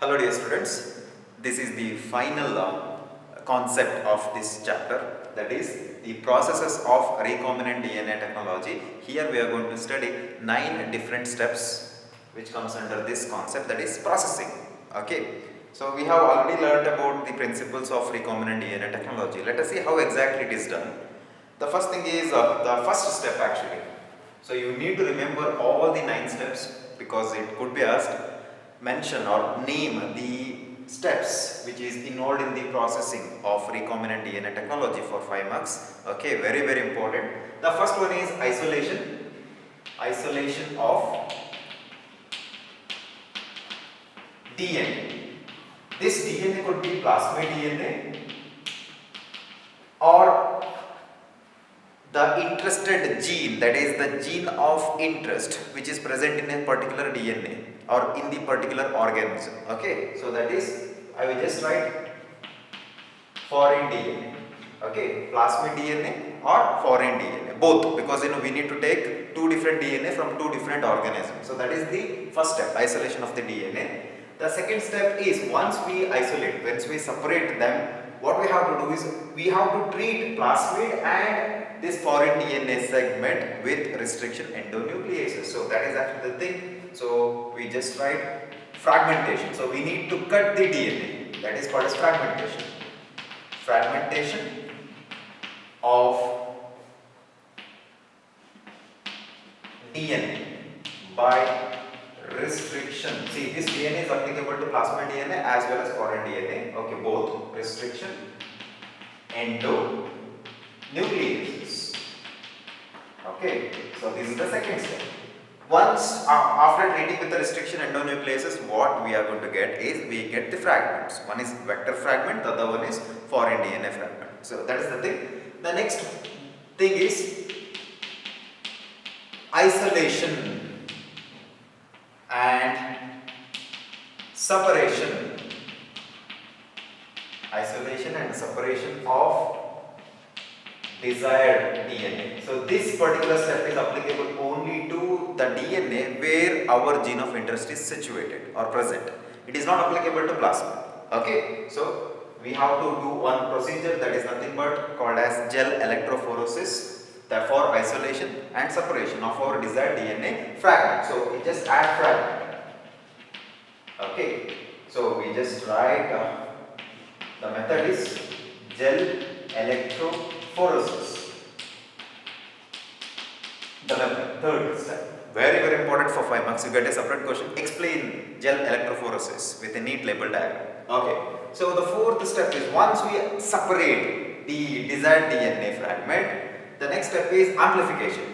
Hello dear students, this is the final concept of this chapter, that is the processes of recombinant DNA technology. Here we are going to study 9 different steps which comes under this concept, that is processing. Okay, so we have already learned about the principles of recombinant DNA technology. Let us see how exactly it is done. The first thing is the first step actually. So you need to remember all the 9 steps because it could be asked, mention or name the steps which is involved in the processing of recombinant DNA technology for 5 marks. Okay, very important. The first one is isolation of DNA. This DNA could be plasmid DNA or the interested gene, that is the gene of interest which is present in a particular DNA or in the particular organism. Okay, so that is, I will just write foreign DNA. Okay, plasmid DNA or foreign DNA, both, because we need to take 2 different DNA from 2 different organisms. So that is the first step, isolation of the DNA. The second step is, once we isolate, once we separate them, what we have to do is we have to treat plasmid and this foreign DNA segment with restriction endonucleases. So that is actually the thing. So we just write fragmentation. So we need to cut the DNA. That is called as fragmentation. Fragmentation of DNA by restriction. See, this DNA is applicable to plasmid DNA as well as foreign DNA. Okay, both restriction endonucleases. Okay, so this is the second step. Once after treating with the restriction endonucleases, what we are going to get is we get the fragments. One is vector fragment, the other one is foreign DNA fragment. So that is the thing. The next thing is isolation and separation. Isolation and separation of desired DNA. So this particular step is applicable only to the DNA where our gene of interest is situated or present. It is not applicable to plasmid. Okay, so we have to do one procedure, that is nothing but called as gel electrophoresis, therefore isolation and separation of our desired DNA fragment. So we just add fragment. Okay, so we just write the method is gel electrophoresis. The method, third step, very important for 5 marks. You get a separate question. Explain gel electrophoresis with a neat label diagram. Okay, so the fourth step is, once we separate the desired DNA fragment, the next step is amplification.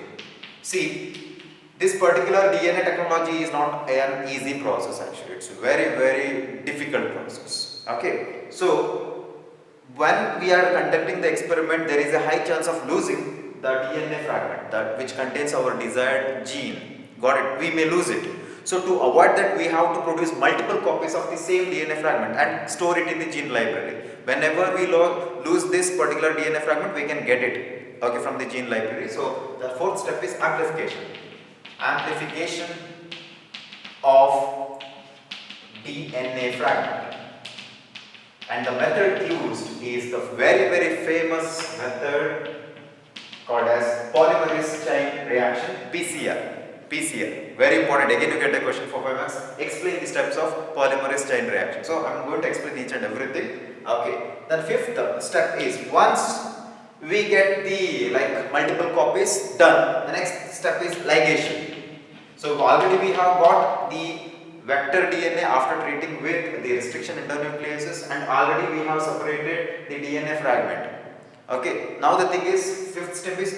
See, this particular DNA technology is not an easy process actually. It's a very difficult process. Okay, so when we are conducting the experiment, there is a high chance of losing the DNA fragment that which contains our desired gene. Got it? We may lose it. So to avoid that, we have to produce multiple copies of the same DNA fragment and store it in the gene library. Whenever we lose this particular DNA fragment, we can get it, okay, from the gene library. So the fourth step is amplification. Amplification of DNA fragment. And the method used is the very famous method called as polymerase chain reaction, PCR. PCR, very important. Again, you get a question for 5 marks. Explain the steps of polymerase chain reaction. So I am going to explain each and everything. Okay. Then fifth step is, once we get the multiple copies done, the next step is ligation. So already we have got the vector DNA after treating with the restriction endonucleases, and already we have separated the DNA fragment. Okay, now the thing is, fifth step is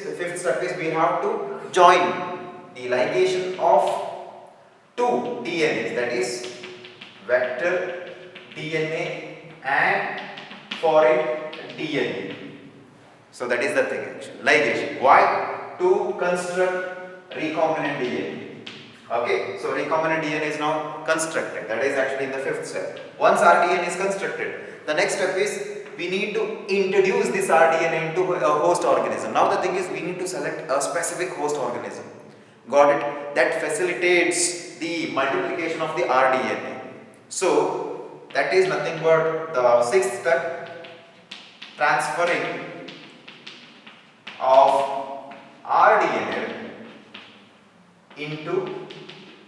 we have to join the ligation of 2 DNAs, that is vector DNA and foreign DNA. So that is the thing actually, ligation. Why? To construct recombinant DNA. Okay, so recombinant DNA is now constructed. That is actually in the fifth step. Once RDNA is constructed, the next step is we need to introduce this RDNA into a host organism. Now the thing is, we need to select a specific host organism. Got it? That facilitates the multiplication of the rDNA. So that is nothing but the sixth step, transferring of rDNA into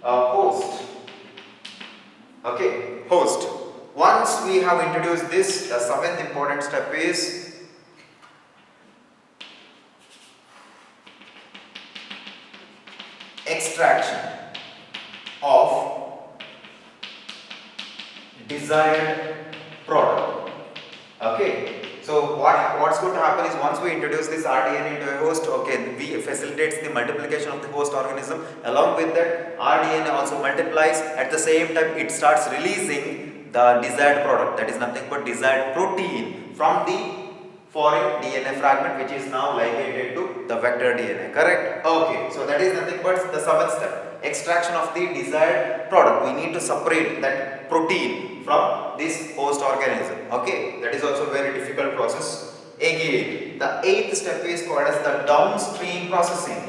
a host. Okay, host. Once we have introduced this, the seventh important step is extraction of desired product. Okay, so what's going to happen is once we introduce this rDNA into a host, okay, we facilitates the multiplication of the host organism. Along with that, rDNA also multiplies. At the same time, it starts releasing the desired product, that is nothing but desired protein from the foreign DNA fragment, which is now ligated to the vector DNA, correct? Okay, so that is nothing but the seventh step, extraction of the desired product. We need to separate that protein from this host organism. Okay, that is also a very difficult process. Again, the eighth step is called as the downstream processing.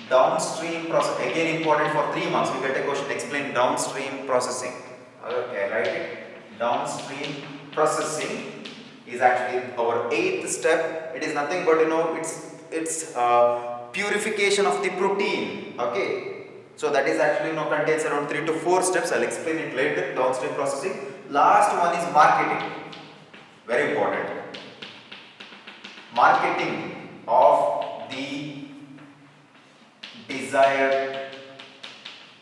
Downstream process, again important for 3 marks. We get a question, explain downstream processing. Okay, write it. Downstream processing is actually our eighth step. It is nothing but it's purification of the protein. Okay, so that is actually contains around 3 to 4 steps. I'll explain it later. Downstream processing. Last one is marketing. Very important. Marketing of the desired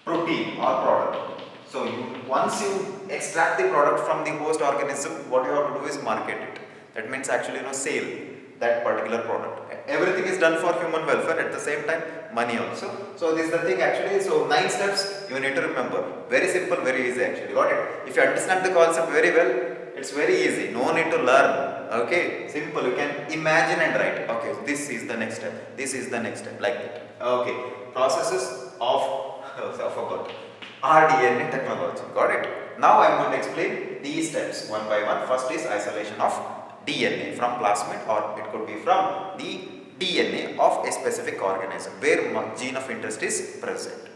protein or product. So once you extract the product from the host organism, what you have to do is market it. That means actually sale that particular product. Everything is done for human welfare, at the same time money also. So this is the thing actually. So 9 steps you need to remember. Very simple, very easy actually. Got it? If you understand the concept very well, it's very easy. No need to learn. Okay, simple. You can imagine and write. Okay, this is the next step. This is the next step, like that. Okay, processes of I forgot. rDNA technology. Got it? Now I am going to explain these steps one by one. First is isolation of DNA from plasmid, or it could be from the DNA of a specific organism where gene of interest is present.